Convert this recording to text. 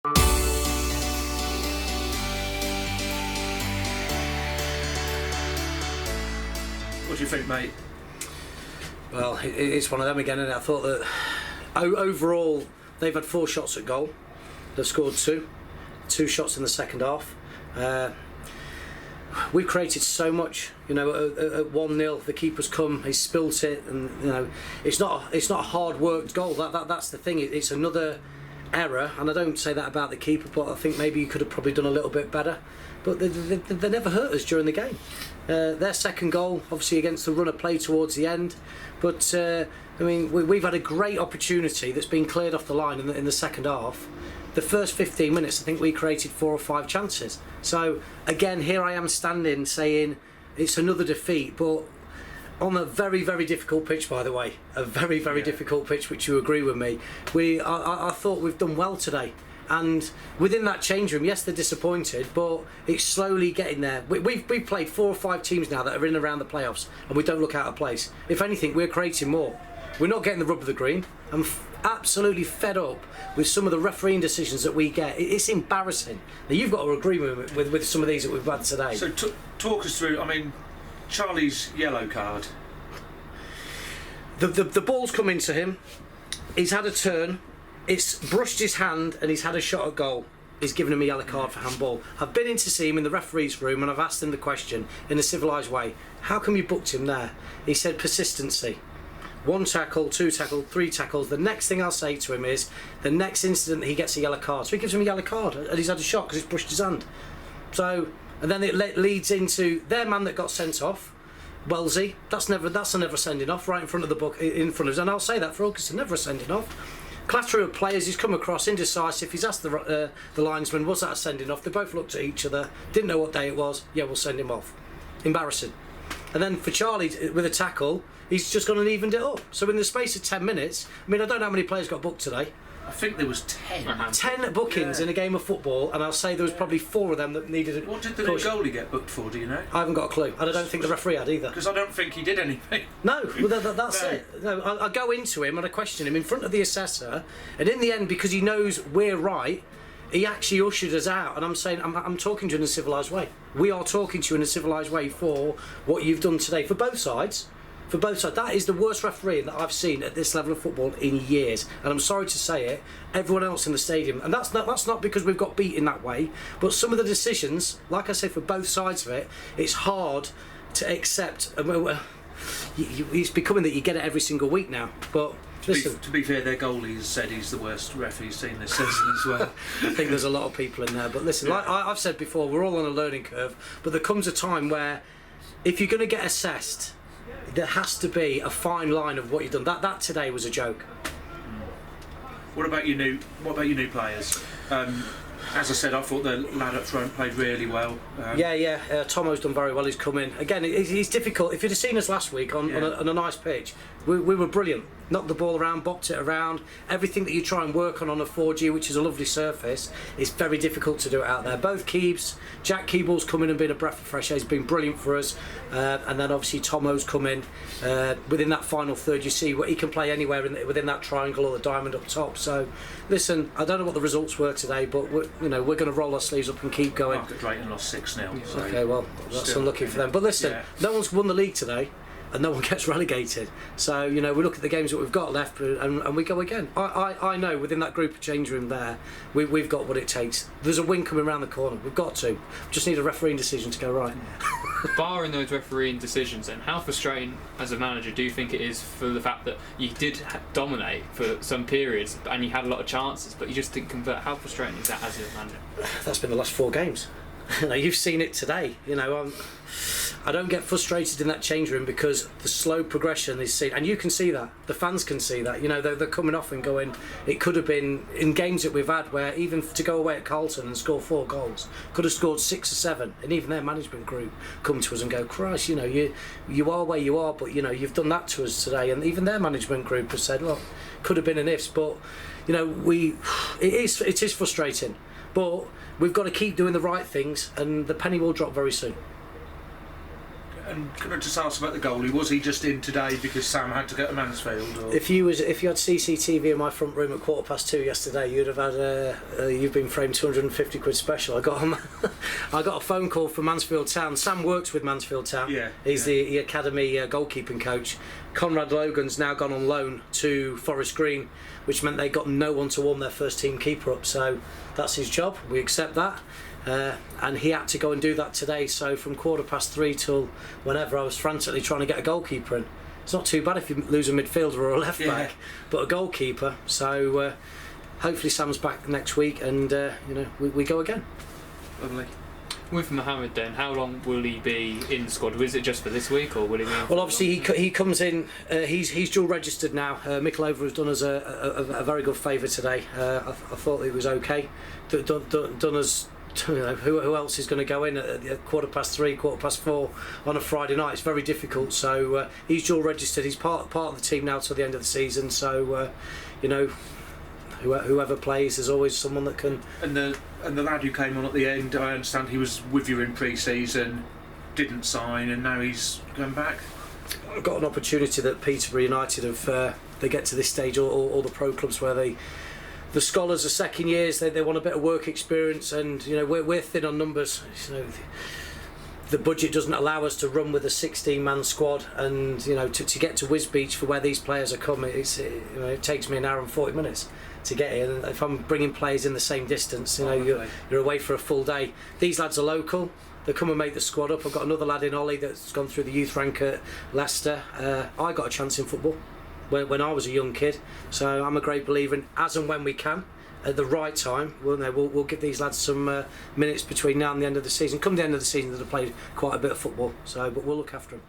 What do you think, mate? Well, it's one of them again, and I thought that overall they've had 4 shots at goal. They've scored 2 shots in the second half. We've created so much, at 1-0 the keeper's come, he's spilt it, and it's not a hard worked goal. That's the thing. It's another error, and I don't say that about the keeper, but I think maybe you could have probably done a little bit better. But they never hurt us during the game. Their second goal, obviously against the run of play towards the end, but we've had a great opportunity that's been cleared off the line in the second half. The first 15 minutes, I think we created 4 or 5 chances. So again, here I am standing saying it's another defeat, but on a very, very difficult pitch, by the way, a very, very difficult pitch, which you agree with me. I thought we've done well today. And within that change room, yes, they're disappointed, but it's slowly getting there. We've played 4 or 5 teams now that are in and around the playoffs, and we don't look out of place. If anything, we're creating more. We're not getting the rub of the green. I'm absolutely fed up with some of the refereeing decisions that we get. It's embarrassing. Now, you've got to agree with some of these that we've had today. So talk us through, Charlie's yellow card. The ball's come into him. He's had a turn. It's brushed his hand and he's had a shot at goal. He's given him a yellow card for handball. I've been in to see him in the referee's room and I've asked him the question in a civilised way. How come you booked him there? He said persistency. 1 tackle, 2 tackle, 3 tackles. The next thing I'll say to him is the next incident he gets a yellow card. So he gives him a yellow card and he's had a shot because he's brushed his hand. So, and then it leads into their man that got sent off, Wellesley. That's a never sending off right in front of the book, in front of us. And I'll say that for Ilkeston, never a sending off. Clatter of players, he's come across indecisive. He's asked the linesman, was that a sending off? They both looked at each other, didn't know what day it was. Yeah, we'll send him off. Embarrassing. And then for Charlie with a tackle, he's just gone and evened it up. So in the space of 10 minutes, I don't know how many players got booked today. I think there was 10. 10 bookings in a game of football, and I'll say there was probably 4 of them that needed it. What did the goalie get booked for, do you know? I haven't got a clue, and I don't think the referee had either. Because I don't think he did anything. No, well, that's it. No, I go into him and I question him in front of the assessor, and in the end, because he knows we're right, he actually ushered us out, and I'm saying, I'm talking to you in a civilised way. We are talking to you in a civilised way for what you've done today, for both sides. For both sides. That is the worst refereeing that I've seen at this level of football in years, and I'm sorry to say it, everyone else in the stadium, and that's not because we've got beat in that way, but some of the decisions, like I say, for both sides of it, it's hard to accept. It's becoming that you get it every single week now, but to be fair, their goalie has said he's the worst ref he's seen this season as well. I think there's a lot of people in there, but listen, like I've said before, we're all on a learning curve, but there comes a time where if you're going to get assessed, there has to be a fine line of what you've done. That today was a joke. What about your new players? As I said, I thought the lad up front played really well. Tomo's done very well. He's come in again. He's difficult. If you'd have seen us last week on a nice pitch, we were brilliant. Knocked the ball around, bopped it around. Everything that you try and work on a 4G, which is a lovely surface, is very difficult to do it out there. Both Keebs, Jack Keeble's come in and been a breath of fresh air. He's been brilliant for us. And then obviously Tomo's come in. Within that final third, you see what he can play anywhere within that triangle or the diamond up top. So, listen, I don't know what the results were today, but we're going to roll our sleeves up and keep going. Market Drayton lost 6-0. So okay, well, that's unlucky for them. But listen, no one's won the league today, and no one gets relegated. So, we look at the games that we've got left and we go again. I know within that group of change room there, we've got what it takes. There's a win coming around the corner. We've got to. Just need a refereeing decision to go right. Barring those refereeing decisions, then, how frustrating as a manager do you think it is for the fact that you did dominate for some periods and you had a lot of chances, but you just didn't convert? How frustrating is that as a manager? That's been the last 4 games. You've seen it today. I don't get frustrated in that change room because the slow progression is seen, and you can see that. The fans can see that. They're coming off and going. It could have been in games that we've had where even to go away at Carlton and score 4 goals, could have scored 6 or 7, and even their management group come to us and go, Christ, you are where you are, but you've done that to us today, and even their management group has said, look, could have been an ifs, but it is frustrating, but we've got to keep doing the right things, and the penny will drop very soon. And can I just ask about the goalie? Was he just in today because Sam had to go to Mansfield? Or? If you had CCTV in my front room at 2:15 yesterday, you'd have had you've been framed 250 quid special. I got a phone call from Mansfield Town. Sam works with Mansfield Town. Yeah, He's the academy goalkeeping coach. Conrad Logan's now gone on loan to Forest Green, which meant they got no one to warm their first team keeper up. So that's his job. We accept that. And he had to go and do that today, so from 3:15 till whenever I was frantically trying to get a goalkeeper in. It's not too bad if you lose a midfielder or a left back, but a goalkeeper. So hopefully Sam's back next week, and we go again. Lovely. With Mohammed then, how long will he be in the squad? Is it just for this week, or will he be in Well, obviously he comes in, he's dual registered now. Mikolova has done us a very good favour today. I thought it was okay. Done us. Who else is going to go in at 3:15, 4:15 on a Friday night? It's very difficult. So he's dual registered. He's part of the team now till the end of the season. So whoever plays, there's always someone that can. And the lad who came on at the end, I understand he was with you in pre-season, didn't sign, and now he's going back. I've got an opportunity that Peterborough United have. They get to this stage, all the pro clubs where the scholars are second years, they want a bit of work experience, and we're thin on numbers. The budget doesn't allow us to run with a 16-man squad, and to get to Wisbech for where these players are coming, it takes me an hour and 40 minutes to get here. And if I'm bringing players in the same distance, you're away for a full day. These lads are local. They come and make the squad up. I've got another lad in Ollie that's gone through the youth rank at Leicester. I got a chance in football when I was a young kid, so I'm a great believer in as and when we can, at the right time, we'll give these lads some minutes between now and the end of the season. Come the end of the season, they'll have played quite a bit of football, but we'll look after them.